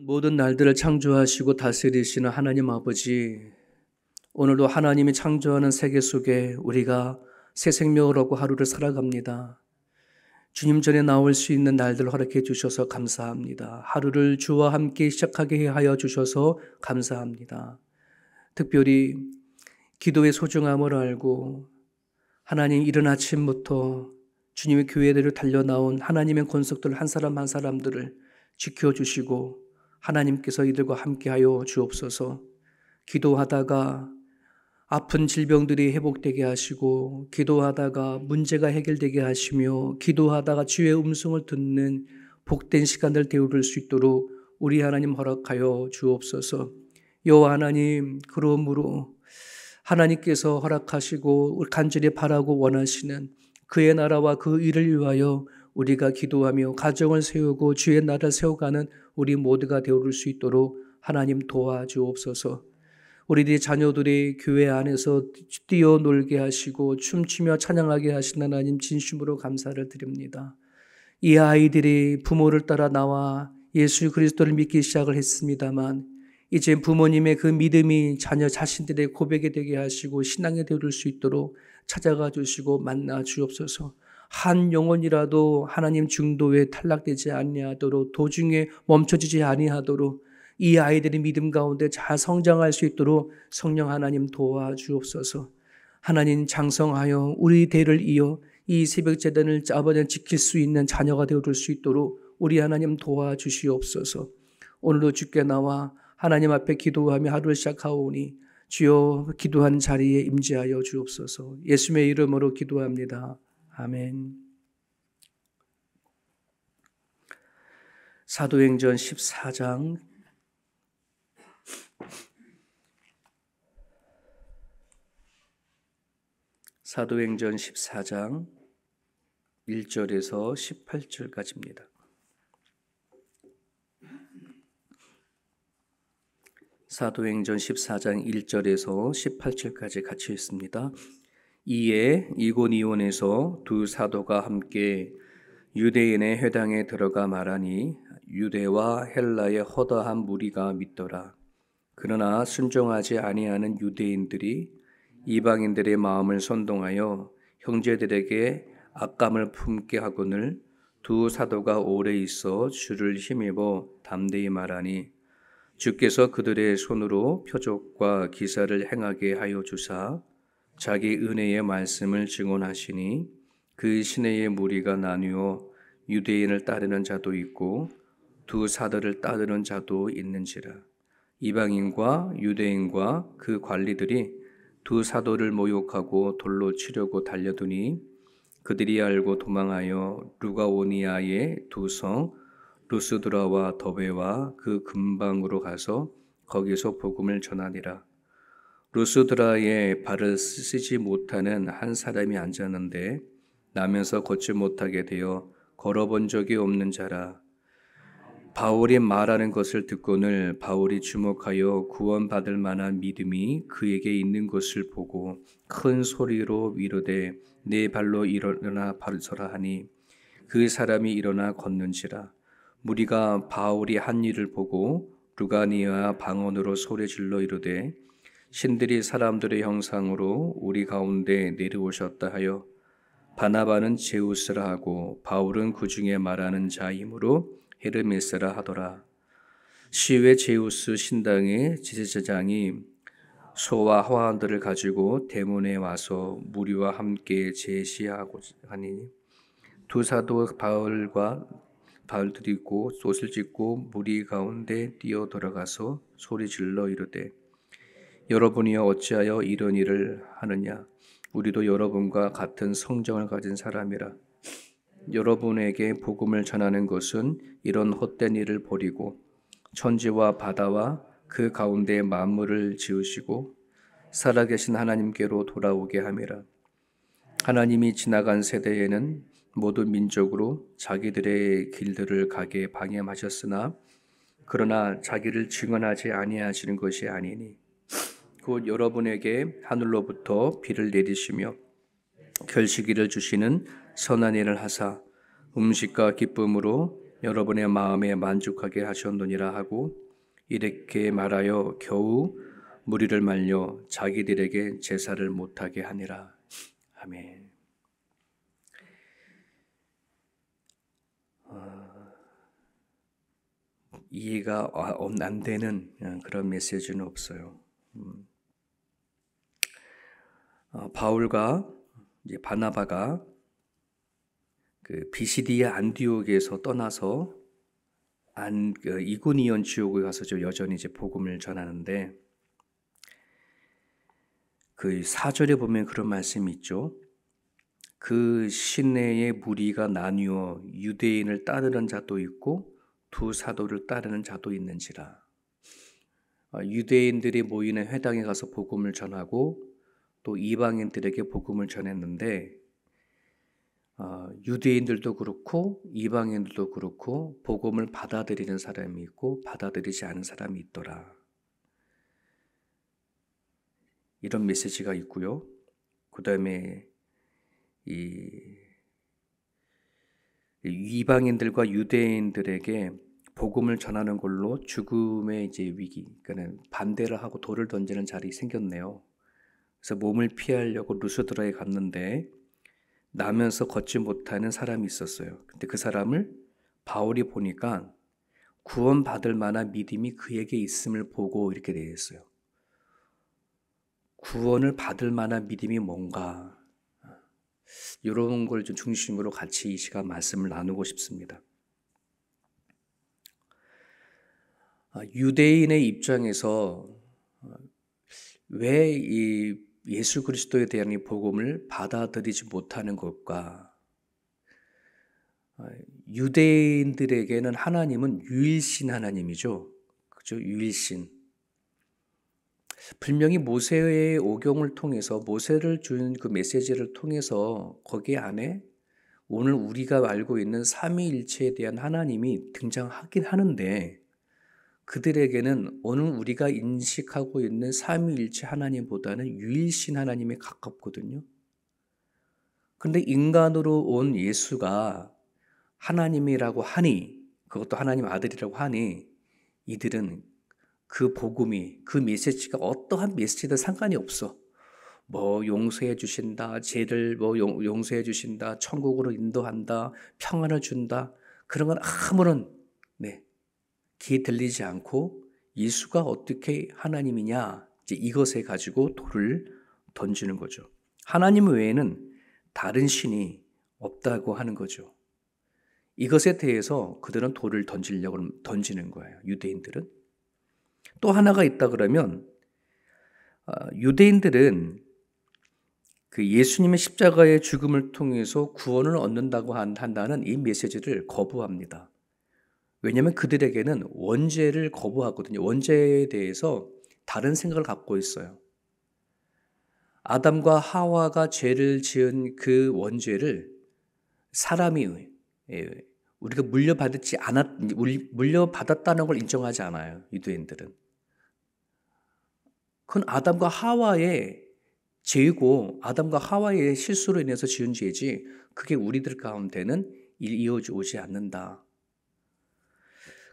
모든 날들을 창조하시고 다스리시는 하나님 아버지, 오늘도 하나님이 창조하는 세계 속에 우리가 새 생명을 얻고 하루를 살아갑니다. 주님 전에 나올 수 있는 날들 허락해 주셔서 감사합니다. 하루를 주와 함께 시작하게 하여 주셔서 감사합니다. 특별히 기도의 소중함을 알고 하나님 이른 아침부터 주님의 교회대로 달려나온 하나님의 권속들 한 사람 한 사람들을 지켜주시고 하나님께서 이들과 함께하여 주옵소서. 기도하다가 아픈 질병들이 회복되게 하시고, 기도하다가 문제가 해결되게 하시며, 기도하다가 주의 음성을 듣는 복된 시간을 되어줄 수 있도록 우리 하나님 허락하여 주옵소서. 여호와 하나님, 그러므로 하나님께서 허락하시고 간절히 바라고 원하시는 그의 나라와 그 일을 위하여 우리가 기도하며 가정을 세우고 주의 나라를 세워가는 우리 모두가 되어줄 수 있도록 하나님 도와주옵소서. 우리들의 자녀들이 교회 안에서 뛰어놀게 하시고 춤추며 찬양하게 하신 하나님 진심으로 감사를 드립니다. 이 아이들이 부모를 따라 나와 예수 그리스도를 믿기 시작을 했습니다만 이제 부모님의 그 믿음이 자녀 자신들의 고백이 되게 하시고 신앙이 되어줄 수 있도록 찾아가 주시고 만나 주옵소서. 한 영혼이라도 하나님 중도에 탈락되지 아니하도록, 도중에 멈춰지지 아니하도록 이 아이들의 믿음 가운데 잘 성장할 수 있도록 성령 하나님 도와주옵소서. 하나님 장성하여 우리 대를 이어 이 새벽 제단을 아버지 지킬 수 있는 자녀가 되어줄 수 있도록 우리 하나님 도와주시옵소서. 오늘도 주께 나와 하나님 앞에 기도하며 하루를 시작하오니 주여 기도하는 자리에 임재하여 주옵소서. 예수님의 이름으로 기도합니다. 아멘. 사도행전 14장 사도행전 14장 1절에서 18절까지입니다. 사도행전 14장 1절에서 18절까지 같이 읽습니다. 이에 이고니온에서 두 사도가 함께 유대인의 회당에 들어가 말하니 유대와 헬라의 허다한 무리가 믿더라. 그러나 순종하지 아니하는 유대인들이 이방인들의 마음을 선동하여 형제들에게 악감을 품게 하거늘 두 사도가 오래 있어 주를 힘입어 담대히 말하니 주께서 그들의 손으로 표적과 기사를 행하게 하여 주사 자기 은혜의 말씀을 증언하시니 그 시내의 무리가 나뉘어 유대인을 따르는 자도 있고 두 사도를 따르는 자도 있는지라. 이방인과 유대인과 그 관리들이 두 사도를 모욕하고 돌로 치려고 달려드니 그들이 알고 도망하여 루가오니아의 두 성 루스드라와 더베와 그 근방으로 가서 거기서 복음을 전하니라. 루스드라에 발을 쓰지 못하는 한 사람이 앉았는데 나면서 걷지 못하게 되어 걸어본 적이 없는 자라. 바울이 말하는 것을 듣고는 바울이 주목하여 구원받을 만한 믿음이 그에게 있는 것을 보고 큰 소리로 위로되 네 발로 일어나 서라 하니 그 사람이 일어나 걷는지라. 무리가 바울이 한 일을 보고 루가니아 방언으로 소리질러 이르되 신들이 사람들의 형상으로 우리 가운데 내려오셨다 하여 바나바는 제우스라 하고 바울은 그 중에 말하는 자이므로 헤르메스라 하더라. 시외 제우스 신당의 제사장이 소와 화환들을 가지고 대문에 와서 무리와 함께 제시하고 하니 두 사도 바울들이 있고 옷을 찢고 무리 가운데 뛰어 들어가서 소리질러 이르되 여러분이여 어찌하여 이런 일을 하느냐. 우리도 여러분과 같은 성정을 가진 사람이라. 여러분에게 복음을 전하는 것은 이런 헛된 일을 버리고 천지와 바다와 그 가운데 만물을 지으시고 살아계신 하나님께로 돌아오게 함이라. 하나님이 지나간 세대에는 모든 민족으로 자기들의 길들을 가게 방임하셨으나 그러나 자기를 증언하지 아니하시는 것이 아니니 곧 여러분에게 하늘로부터 비를 내리시며 결실기를 주시는 선한 일을 하사 음식과 기쁨으로 여러분의 마음에 만족하게 하셨느니라 하고 이렇게 말하여 겨우 무리를 말려 자기들에게 제사를 못하게 하니라. 아멘. 이해가 안 되는 그런 메시지는 없어요. 바울과 이제 바나바가 그 비시디아 안디옥에서 떠나서 이고니온 지역에 가서 여전히 이제 복음을 전하는데 그 4절에 보면 그런 말씀이 있죠. 그 시내의 무리가 나뉘어 유대인을 따르는 자도 있고 두 사도를 따르는 자도 있는지라. 유대인들이 모이는 회당에 가서 복음을 전하고 또 이방인들에게 복음을 전했는데 유대인들도 그렇고 이방인들도 그렇고 복음을 받아들이는 사람이 있고 받아들이지 않은 사람이 있더라. 이런 메시지가 있고요. 그 다음에 이방인들과 유대인들에게 복음을 전하는 걸로 죽음의 이제 위기, 그러니까 반대를 하고 돌을 던지는 자리 생겼네요. 그래서 몸을 피하려고 루스드라에 갔는데 나면서 걷지 못하는 사람이 있었어요. 근데 그 사람을 바울이 보니까 구원받을 만한 믿음이 그에게 있음을 보고 이렇게 되어 있어요. 구원을 받을 만한 믿음이 뭔가, 이런 걸 좀 중심으로 같이 이 시간 말씀을 나누고 싶습니다. 유대인의 입장에서 왜 이 예수 그리스도에 대한 이 복음을 받아들이지 못하는 것과, 유대인들에게는 하나님은 유일신 하나님이죠. 그죠? 유일신. 분명히 모세의 오경을 통해서 모세를 준 그 메시지를 통해서 거기 안에 오늘 우리가 알고 있는 삼위일체에 대한 하나님이 등장하긴 하는데 그들에게는 오늘 우리가 인식하고 있는 삼위일체 하나님보다는 유일신 하나님에 가깝거든요. 그런데 인간으로 온 예수가 하나님이라고 하니, 그것도 하나님 아들이라고 하니 이들은 그 복음이, 그 메시지가 어떠한 메시지든 상관이 없어. 뭐 용서해 주신다, 죄를 뭐 용서해 주신다, 천국으로 인도한다, 평안을 준다, 그런 건 아무런 귀에 들리지 않고 예수가 어떻게 하나님이냐, 이제 이것에 가지고 돌을 던지는 거죠. 하나님 외에는 다른 신이 없다고 하는 거죠. 이것에 대해서 그들은 돌을 던지는 거예요. 유대인들은. 또 하나가 있다 그러면 유대인들은 그 예수님의 십자가의 죽음을 통해서 구원을 얻는다고 한다는 이 메시지를 거부합니다. 왜냐하면 그들에게는 원죄를 거부하거든요. 원죄에 대해서 다른 생각을 갖고 있어요. 아담과 하와가 죄를 지은 그 원죄를 사람이 우리가 물려받았다는 걸 인정하지 않아요. 유대인들은. 그건 아담과 하와의 죄고 아담과 하와의 실수로 인해서 지은 죄지 그게 우리들 가운데는 이어오지 않는다.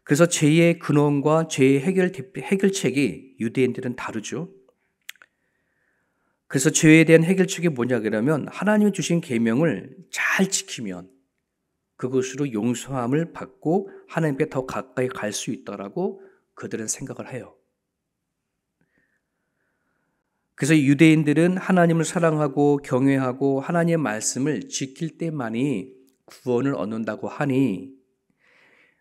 그래서 죄의 근원과 죄의 해결책이 유대인들은 다르죠. 그래서 죄에 대한 해결책이 뭐냐 그러면 하나님이 주신 계명을 잘 지키면 그것으로 용서함을 받고 하나님께 더 가까이 갈 수 있다라고 그들은 생각을 해요. 그래서 유대인들은 하나님을 사랑하고 경외하고 하나님의 말씀을 지킬 때만이 구원을 얻는다고 하니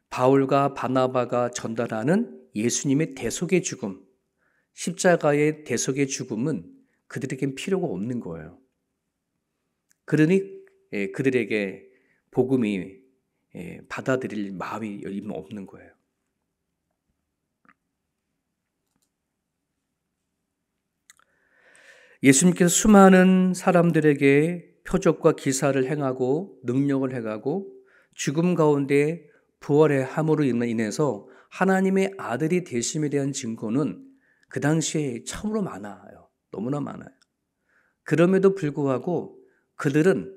바울과 바나바가 전달하는 예수님의 대속의 죽음, 십자가의 대속의 죽음은 그들에겐 필요가 없는 거예요. 그러니 그들에게 복음이 받아들일 마음이 없는 거예요. 예수님께서 수많은 사람들에게 표적과 기사를 행하고 능력을 행하고 죽음 가운데 부활의 함으로 인해서 하나님의 아들이 되심에 대한 증거는 그 당시에 참으로 많아요. 너무나 많아요. 그럼에도 불구하고 그들은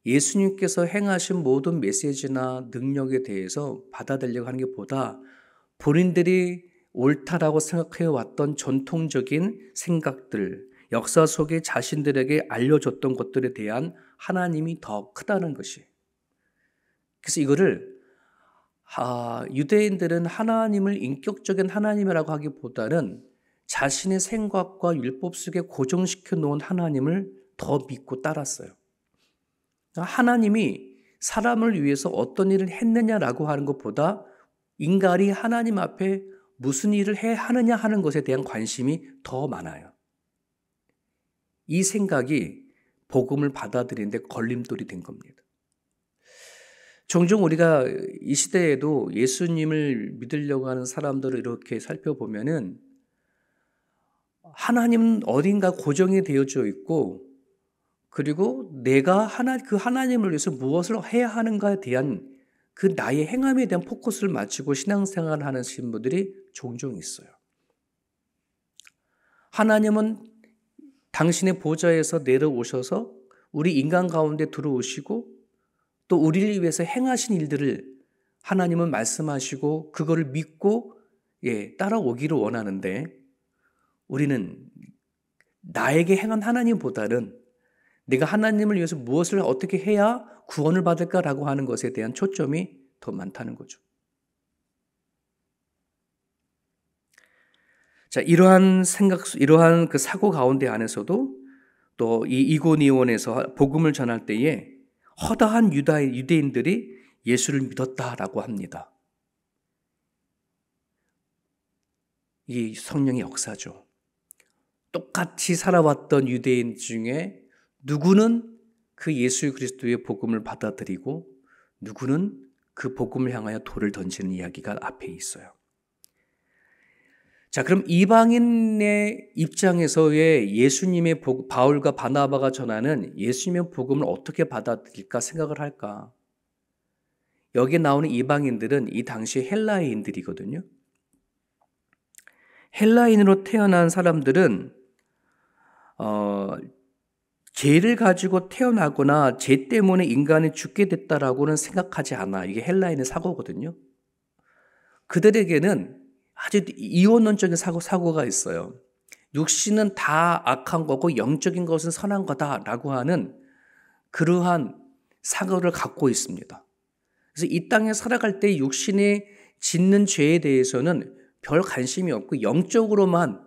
예수님께서 행하신 모든 메시지나 능력에 대해서 받아들이려고 하는 게 보다 본인들이 옳다라고 생각해 왔던 전통적인 생각들, 역사 속에 자신들에게 알려줬던 것들에 대한 하나님이 더 크다는 것이. 그래서 이거를 유대인들은 하나님을 인격적인 하나님이라고 하기보다는 자신의 생각과 율법 속에 고정시켜 놓은 하나님을 더 믿고 따랐어요. 하나님이 사람을 위해서 어떤 일을 했느냐라고 하는 것보다 인간이 하나님 앞에 무슨 일을 해야 하느냐 하는 것에 대한 관심이 더 많아요. 이 생각이 복음을 받아들이는데 걸림돌이 된 겁니다. 종종 우리가 이 시대에도 예수님을 믿으려고 하는 사람들을 이렇게 살펴보면은 하나님은 어딘가 고정이 되어져 있고, 그리고 내가 그 하나님을 위해서 무엇을 해야 하는가에 대한 그 나의 행함에 대한 포커스를 맞추고 신앙생활을 하는 분들이 종종 있어요. 하나님은 당신의 보좌에서 내려오셔서 우리 인간 가운데 들어오시고 또 우리를 위해서 행하신 일들을 하나님은 말씀하시고 그거를 믿고 따라오기를 원하는데, 우리는 나에게 행한 하나님보다는 내가 하나님을 위해서 무엇을 어떻게 해야 구원을 받을까라고 하는 것에 대한 초점이 더 많다는 거죠. 자, 이러한 그 사고 가운데 안에서도 또 이 이고니온에서 복음을 전할 때에 허다한 유대인들이 예수를 믿었다라고 합니다. 이 성령의 역사죠. 똑같이 살아왔던 유대인 중에 누구는 그 예수 그리스도의 복음을 받아들이고 누구는 그 복음을 향하여 돌을 던지는 이야기가 앞에 있어요. 자, 그럼 이방인의 입장에서의 예수님의 바울과 바나바가 전하는 예수님의 복음을 어떻게 받아들일까 생각을 할까? 여기에 나오는 이방인들은 이 당시 헬라인들이거든요. 헬라인으로 태어난 사람들은 죄를 가지고 태어나거나 죄 때문에 인간이 죽게 됐다라고는 생각하지 않아. 이게 헬라인의 사고거든요. 그들에게는 아주 이원론적인 사고가 있어요. 육신은 다 악한 거고 영적인 것은 선한 거다라고 하는 그러한 사고를 갖고 있습니다. 그래서 이 땅에 살아갈 때 육신이 짓는 죄에 대해서는 별 관심이 없고 영적으로만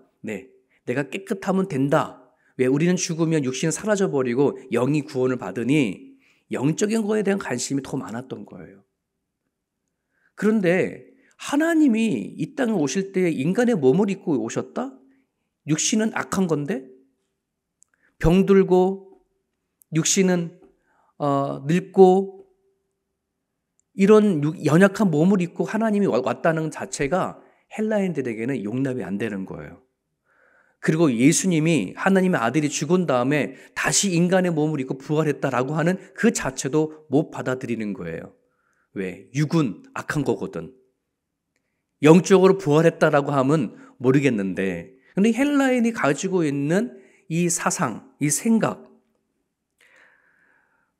내가 깨끗하면 된다. 왜 우리는 죽으면 육신은 사라져버리고 영이 구원을 받으니 영적인 거에 대한 관심이 더 많았던 거예요. 그런데 하나님이 이 땅에 오실 때 인간의 몸을 입고 오셨다? 육신은 악한 건데? 병들고 육신은 늙고 이런 연약한 몸을 입고 하나님이 왔다는 자체가 헬라인들에게는 용납이 안 되는 거예요. 그리고 예수님이 하나님의 아들이 죽은 다음에 다시 인간의 몸을 입고 부활했다라고 하는 그 자체도 못 받아들이는 거예요. 왜? 육은 악한 거거든. 영적으로 부활했다라고 하면 모르겠는데, 근데 헬라인이 가지고 있는 이 사상, 이 생각,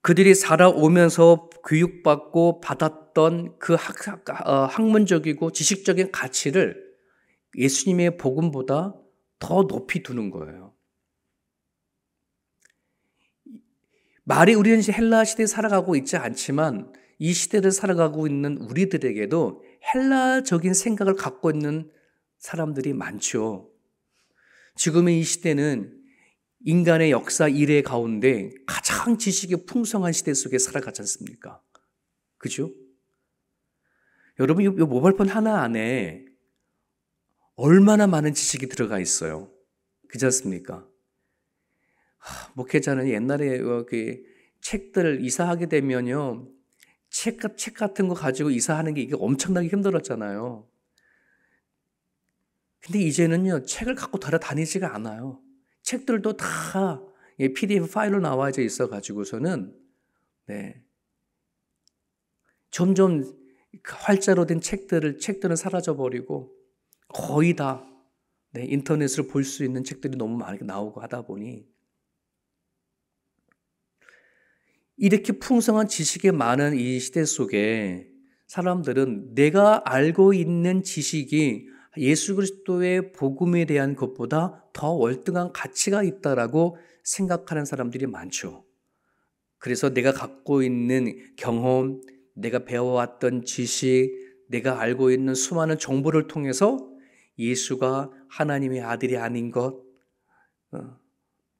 그들이 살아오면서 교육받고 받았던 그 학문적이고 지식적인 가치를 예수님의 복음보다 더 높이 두는 거예요. 말이 우리는 헬라 시대에 살아가고 있지 않지만 이 시대를 살아가고 있는 우리들에게도 헬라적인 생각을 갖고 있는 사람들이 많죠. 지금의 이 시대는 인간의 역사 이래 가운데 가장 지식이 풍성한 시대 속에 살아가지 않습니까? 그죠? 여러분, 이 모바일폰 하나 안에 얼마나 많은 지식이 들어가 있어요. 그렇지 않습니까? 목회자는 옛날에 책들 이사하게 되면요, 책 같은 거 가지고 이사하는 게 이게 엄청나게 힘들었잖아요. 근데 이제는요, 책을 갖고 돌아다니지가 않아요. 책들도 다 PDF 파일로 나와져 있어가지고서는, 점점 활자로 된 책들은 사라져버리고, 거의 다, 인터넷으로 볼 수 있는 책들이 너무 많이 나오고 하다 보니, 이렇게 풍성한 지식이 많은 이 시대 속에 사람들은 내가 알고 있는 지식이 예수 그리스도의 복음에 대한 것보다 더 월등한 가치가 있다라고 생각하는 사람들이 많죠. 그래서 내가 갖고 있는 경험, 내가 배워왔던 지식, 내가 알고 있는 수많은 정보를 통해서 예수가 하나님의 아들이 아닌 것,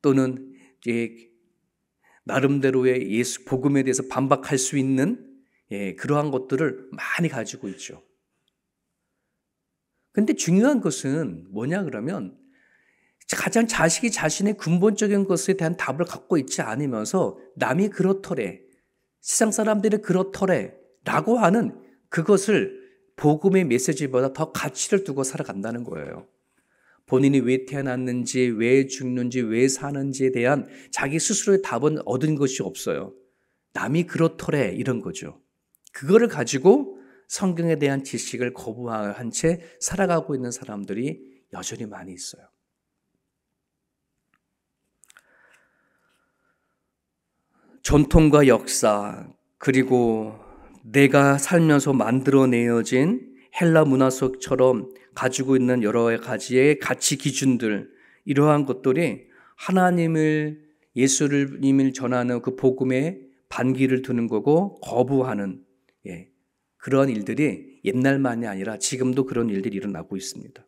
또는 나름대로의 예수 복음에 대해서 반박할 수 있는 그러한 것들을 많이 가지고 있죠. 근데 중요한 것은 뭐냐 그러면 가장 자식이 자신의 근본적인 것에 대한 답을 갖고 있지 않으면서 남이 그렇더래, 세상 사람들이 그렇더래 라고 하는 그것을 복음의 메시지보다 더 가치를 두고 살아간다는 거예요. 본인이 왜 태어났는지, 왜 죽는지, 왜 사는지에 대한 자기 스스로의 답은 얻은 것이 없어요. 남이 그렇더래 이런 거죠. 그거를 가지고 성경에 대한 지식을 거부한 채 살아가고 있는 사람들이 여전히 많이 있어요. 전통과 역사, 그리고 내가 살면서 만들어내어진 헬라 문화 속처럼 가지고 있는 여러 가지의 가치 기준들, 이러한 것들이 하나님을, 예수님을 전하는 그 복음에 반기를 두는 거고 거부하는 그런 일들이 옛날만이 아니라 지금도 그런 일들이 일어나고 있습니다.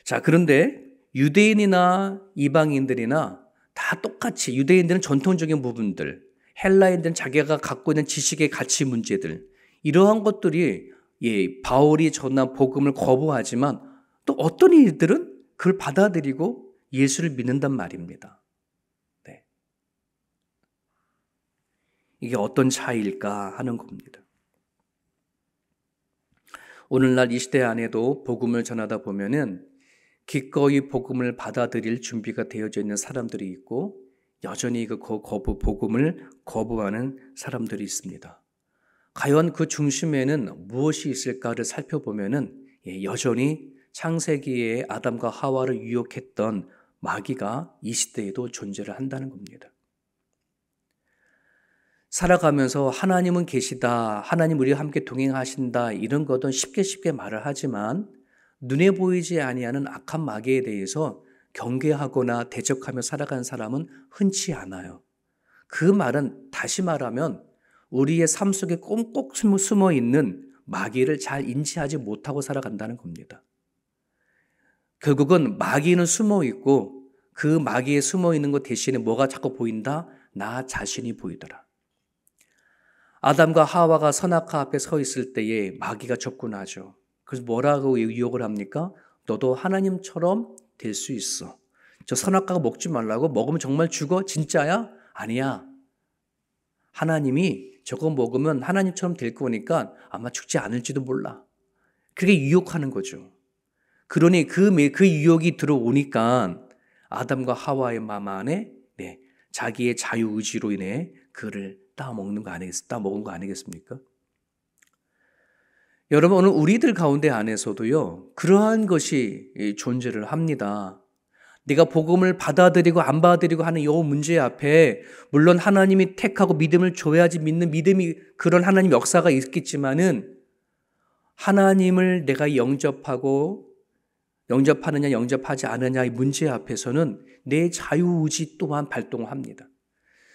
자, 그런데 유대인이나 이방인들이나 다 똑같이 유대인들은 전통적인 부분들, 헬라인들은 자기가 갖고 있는 지식의 가치 문제들, 이러한 것들이 바울이 전한 복음을 거부하지만 또 어떤 이들은 그걸 받아들이고 예수를 믿는단 말입니다. 네. 이게 어떤 차이일까 하는 겁니다. 오늘날 이 시대 안에도 복음을 전하다 보면은 기꺼이 복음을 받아들일 준비가 되어져 있는 사람들이 있고 여전히 그 복음을 거부하는 사람들이 있습니다. 과연 그 중심에는 무엇이 있을까를 살펴보면은 여전히 창세기에 아담과 하와를 유혹했던 마귀가 이 시대에도 존재를 한다는 겁니다. 살아가면서 하나님은 계시다, 하나님 우리와 함께 동행하신다, 이런 것은 쉽게 말을 하지만 눈에 보이지 아니하는 악한 마귀에 대해서 경계하거나 대적하며 살아가는 사람은 흔치 않아요. 그 말은 다시 말하면 우리의 삶 속에 꽁꽁 숨어 있는 마귀를 잘 인지하지 못하고 살아간다는 겁니다. 결국은 마귀는 숨어 있고 그 마귀에 숨어 있는 것 대신에 뭐가 자꾸 보인다? 나 자신이 보이더라. 아담과 하와가 선악과 앞에 서 있을 때에 마귀가 접근하죠. 그래서 뭐라고 유혹을 합니까? 너도 하나님처럼 될 수 있어. 저 선악과 먹지 말라고? 먹으면 정말 죽어? 진짜야? 아니야. 하나님이 저거 먹으면 하나님처럼 될 거니까 아마 죽지 않을지도 몰라. 그게 유혹하는 거죠. 그러니 그 유혹이 들어오니까 아담과 하와의 마음 안에 자기의 자유의지로 인해 그를 따먹은 거 아니겠습니까? 여러분, 오늘 우리들 가운데 안에서도요, 그러한 것이 존재를 합니다. 네가 복음을 받아들이고 안 받아들이고 하는 이 문제 앞에 물론 하나님이 택하고 믿음을 줘야지 믿는 믿음이 그런 하나님 역사가 있겠지만은 하나님을 내가 영접하느냐 영접하지 않느냐의 문제 앞에서는 내 자유의지 또한 발동합니다.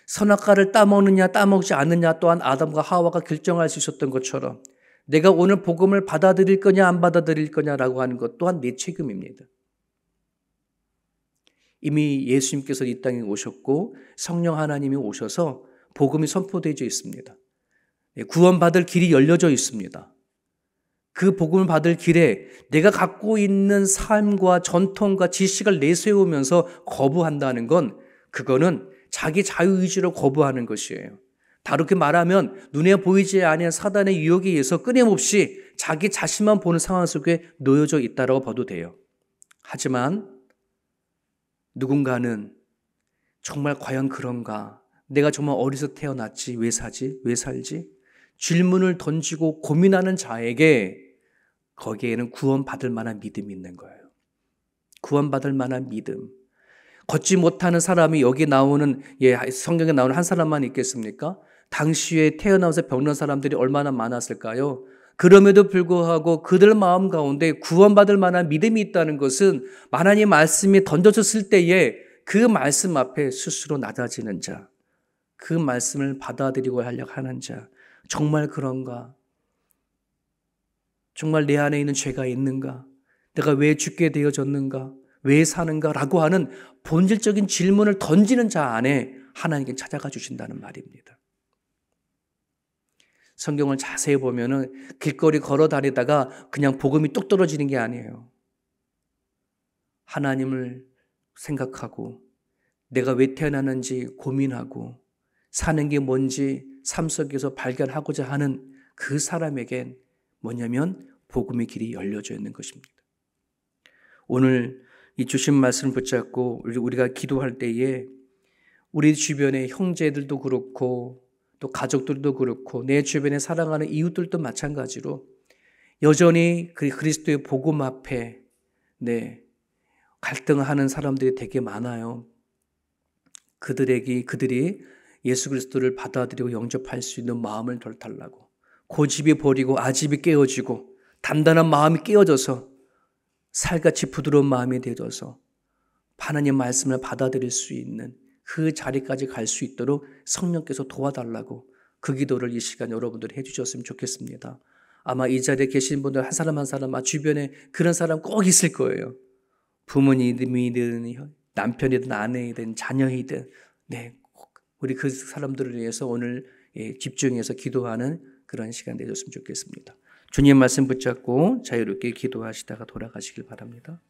선악과를 따먹느냐 따먹지 않느냐 또한 아담과 하와가 결정할 수 있었던 것처럼 내가 오늘 복음을 받아들일 거냐 안 받아들일 거냐라고 하는 것 또한 내 책임입니다. 이미 예수님께서 이 땅에 오셨고 성령 하나님이 오셔서 복음이 선포되어져 있습니다. 구원받을 길이 열려져 있습니다. 그 복음을 받을 길에 내가 갖고 있는 삶과 전통과 지식을 내세우면서 거부한다는 건 그거는 자기 자유의지로 거부하는 것이에요. 다르게 말하면 눈에 보이지 아니한 사단의 유혹에 의해서 끊임없이 자기 자신만 보는 상황 속에 놓여져 있다고 봐도 돼요. 하지만 누군가는 정말 과연 그런가? 내가 정말 어디서 태어났지? 왜 사지? 왜 살지? 질문을 던지고 고민하는 자에게 거기에는 구원받을 만한 믿음이 있는 거예요. 구원받을 만한 믿음. 걷지 못하는 사람이 여기 나오는, 성경에 나오는 한 사람만 있겠습니까? 당시에 태어나서 병난 사람들이 얼마나 많았을까요? 그럼에도 불구하고 그들 마음 가운데 구원받을 만한 믿음이 있다는 것은 하나님 말씀이 던져졌을 때에 그 말씀 앞에 스스로 낮아지는 자, 그 말씀을 받아들이고 하려고 하는 자, 정말 그런가? 정말 내 안에 있는 죄가 있는가? 내가 왜 죽게 되어졌는가? 왜 사는가? 라고 하는 본질적인 질문을 던지는 자 안에 하나님께 찾아가 주신다는 말입니다. 성경을 자세히 보면은 길거리 걸어 다니다가 그냥 복음이 뚝 떨어지는 게 아니에요. 하나님을 생각하고 내가 왜 태어났는지 고민하고 사는 게 뭔지 삶 속에서 발견하고자 하는 그 사람에겐 뭐냐면 복음의 길이 열려져 있는 것입니다. 오늘 이 주신 말씀을 붙잡고 우리가 기도할 때에 우리 주변의 형제들도 그렇고 또 가족들도 그렇고 내 주변에 사랑하는 이웃들도 마찬가지로 여전히 그 그리스도의 복음 앞에 갈등하는 사람들이 되게 많아요. 그들이 예수 그리스도를 받아들이고 영접할 수 있는 마음을 덜 달라고 고집이 버리고 아집이 깨어지고 단단한 마음이 깨어져서 살같이 부드러운 마음이 되어져서 하나님 말씀을 받아들일 수 있는 그 자리까지 갈 수 있도록 성령께서 도와달라고 그 기도를 이 시간 여러분들이 해주셨으면 좋겠습니다. 아마 이 자리에 계신 분들 한 사람 한 사람 주변에 그런 사람 꼭 있을 거예요. 부모님이든 남편이든 아내이든 자녀이든 우리 그 사람들을 위해서 오늘 집중해서 기도하는 그런 시간 되셨으면 좋겠습니다. 주님 말씀 붙잡고 자유롭게 기도하시다가 돌아가시길 바랍니다.